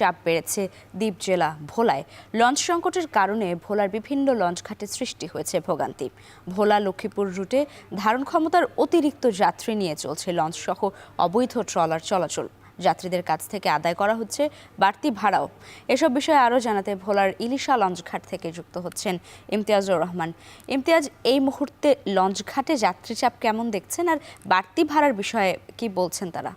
চাপ বেড়েছে দ্বীপ জেলা ভোলায়। লঞ্চ সংকটের কারণে ভোলার বিভিন্ন লঞ্চ ঘাটে সৃষ্টি হয়েছে ভোগান্তি। ভোলা লক্ষ্মীপুর রুটে ধারণ ক্ষমতার অতিরিক্ত যাত্রী নিয়ে চলছে লঞ্চ সহ অবৈধ ট্রলার চলাচল। যাত্রীদের কাছ থেকে আদায় করা হচ্ছে বাড়তি ভাড়াও। এসব বিষয়ে আরও জানাতে ভোলার ইলিশা লঞ্চঘাট থেকে যুক্ত হচ্ছেন ইমতিয়াজুর রহমান। ইমতিয়াজ, এই মুহূর্তে লঞ্চঘাটে যাত্রী চাপ কেমন দেখছেন, আর বাড়তি ভাড়ার বিষয়ে কি বলছেন তারা?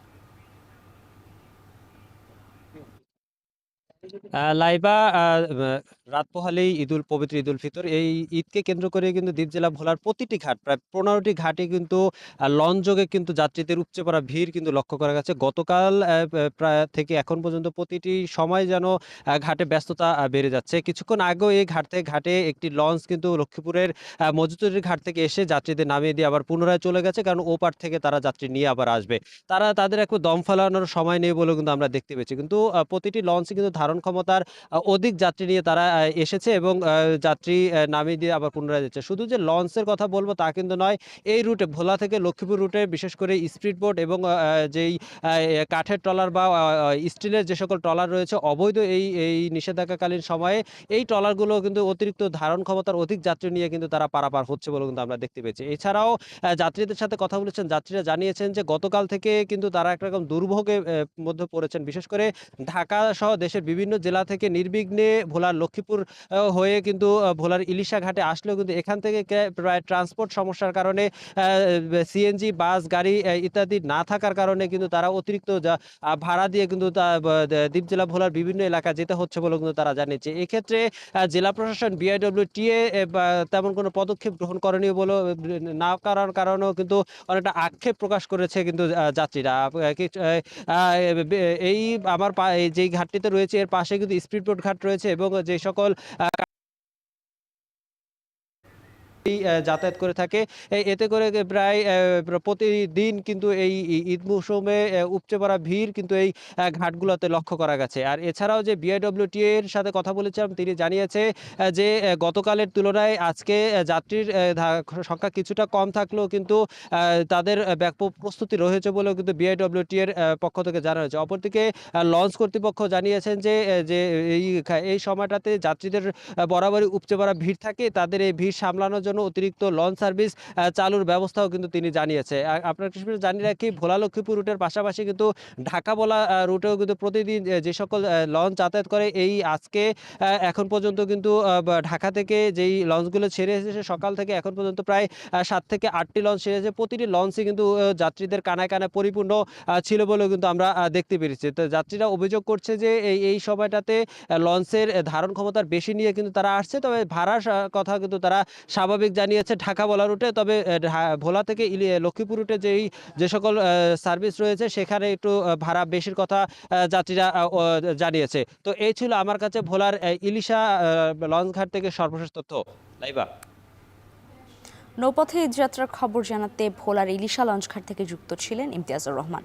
লাইবা রাত পোহালেই পবিত্র ঈদুল ফিতর। এই ঈদকে কেন্দ্র করে কিন্তু দ্বীপ জেলা ভোলার প্রতিটি ঘাট, প্রায় ১৫টি ঘাটে কিন্তু লঞ্চ যোগে কিন্তু যাত্রীদের উপচে পড়া ভিড় কিন্তু লক্ষ্য করা গেছে। গতকাল প্রায় থেকে এখন পর্যন্ত প্রতিটি সময় যেন ঘাটে ব্যস্ততা বেড়ে যাচ্ছে। কিছুক্ষণ আগেও এই ঘাট থেকে ঘাটে একটি লঞ্চ কিন্তু লক্ষ্মীপুরের মজুতুরির ঘাট থেকে এসে যাত্রীদের নামিয়ে দিয়ে আবার পুনরায় চলে গেছে, কারণ ওপার থেকে তারা যাত্রী নিয়ে আবার আসবে। তাদের একটু দম ফেলানোর সময় নেই বলেও কিন্তু আমরা দেখতে পেয়েছি। কিন্তু প্রতিটি লঞ্চই কিন্তু ধারণ ক্ষমতার অধিক যাত্রী নিয়ে তারা এসেছে এবং যাত্রী নামিয়ে দিয়ে আবার পুনরায় যাচ্ছে। শুধু যে লঞ্চের কথা বলবো তা কিন্তু নয়। এই রুটে ভোলা থেকে লক্ষ্মীপুর রুটে বিশেষ করে স্পিড বোট এবং যেই কাঠের ট্রলার বা স্টিলের যে সকল ট্রলার রয়েছে অবৈধ এই নিষেধাজ্ঞাকালীন সময়ে এই ট্রলারগুলো কিন্তু অতিরিক্ত ধারণ ক্ষমতার অধিক যাত্রী নিয়ে কিন্তু তারা পারাপার হচ্ছে বলে কিন্তু আমরা দেখতে পেয়েছি। এছাড়াও যাত্রীদের সাথে কথা বলেছেন, যাত্রীরা জানিয়েছেন যে গতকাল থেকে কিন্তু তারা একরকম দুর্ভোগের মধ্যে পড়েছেন। বিশেষ করে ঢাকা সহ দেশের বিভিন্ন জেলা থেকে নির্বিঘ্নে ভোলার লক্ষ্মীপুর হয়ে কিন্তু ভোলার ইলিশা ঘাটে আসলেও কিন্তু এখান থেকে প্রায় ট্রান্সপোর্ট সমস্যার কারণে সিএনজি বাস গাড়ি ইত্যাদি না থাকার কারণে কিন্তু তারা অতিরিক্ত ভাড়া দিয়ে কিন্তু দ্বীপ জেলা ভোলার বিভিন্ন এলাকা যেতে হচ্ছে বলে কিন্তু তারা জানিয়েছে। এক্ষেত্রে জেলা প্রশাসন বিআইডব্লিউটিএ তেমন কোনো পদক্ষেপ গ্রহণ করেনি বলে না করার কারণেও কিন্তু অনেকটা আক্ষেপ প্রকাশ করেছে কিন্তু যাত্রীরা। এই আমার যেই ঘাটটিতে রয়েছে এর পাশে কিন্তু স্পিডবোট ঘাট রয়েছে এবং যে সকল যাতায়াত করে থাকে। এতে করে প্রায় প্রতিদিন কিন্তু এই ঈদ মৌসুমে উপচে পড়া ভিড় কিন্তু এই ঘাটগুলোতে লক্ষ্য করা গেছে। আর এছাড়াও যে বিআইডব্লিউটি এর সাথে কথা বলেছিলাম, তিনি জানিয়েছে যে গতকালের তুলনায় আজকে যাত্রীর সংখ্যা কিছুটা কম থাকলেও কিন্তু তাদের ব্যাপক প্রস্তুতি রয়েছে বলেও কিন্তু বিআইডব্লিউটি এর পক্ষ থেকে জানানো হয়েছে। অপরদিকে লঞ্চ কর্তৃপক্ষ জানিয়েছেন যে এই সময়টাতে যাত্রীদের বরাবরই উপচে পড়া ভিড় থাকে, তাদের এই ভিড় সামলানোর জন্য অতিরিক্ত লঞ্চ সার্ভিস চালুর ব্যবস্থাও কিন্তু তিনি জানিয়েছে। আপনার জানিয়ে রাখি, ভোলা লক্ষ্মীপুর রুটের পাশাপাশি কিন্তু ঢাকা ভোলা রুটেও কিন্তু প্রতিদিন যে সকল লঞ্চ যাতায়াত করে এই আজকে এখন পর্যন্ত কিন্তু ঢাকা থেকে যেই লঞ্চগুলো ছেড়ে এসেছে সকাল থেকে এখন পর্যন্ত প্রায় ৭ থেকে ৮টি লঞ্চ ছেড়েছে। প্রতিটি লঞ্চই কিন্তু যাত্রীদের কানায় কানায় পরিপূর্ণ ছিল বলেও কিন্তু আমরা দেখতে পেরেছি। তো যাত্রীরা অভিযোগ করছে যে এই সময়টাতে লঞ্চের ধারণ ক্ষমতার বেশি নিয়ে কিন্তু তারা আসছে, তবে ভাড়ার কথা কিন্তু তারা স্বাভাবিক জানিয়েছে ঢাকা ভোলা রুটে। তবে ভোলা থেকে লক্ষ্মীপুর রুটে যে সকল সার্ভিস রয়েছে সেখানে একটু ভাড়া বেশির কথা যাত্রীরা জানিয়েছে। তো এই ছিল আমার কাছে ভোলার ইলিশা লঞ্চ ঘাট থেকে সর্বশেষ তথ্য। লাইবা নৌপথে ঈদযাত্রার খবর জানাতে ভোলার ইলিশা লঞ্চঘাট থেকে যুক্ত ছিলেন ইমতিয়াজুর রহমান।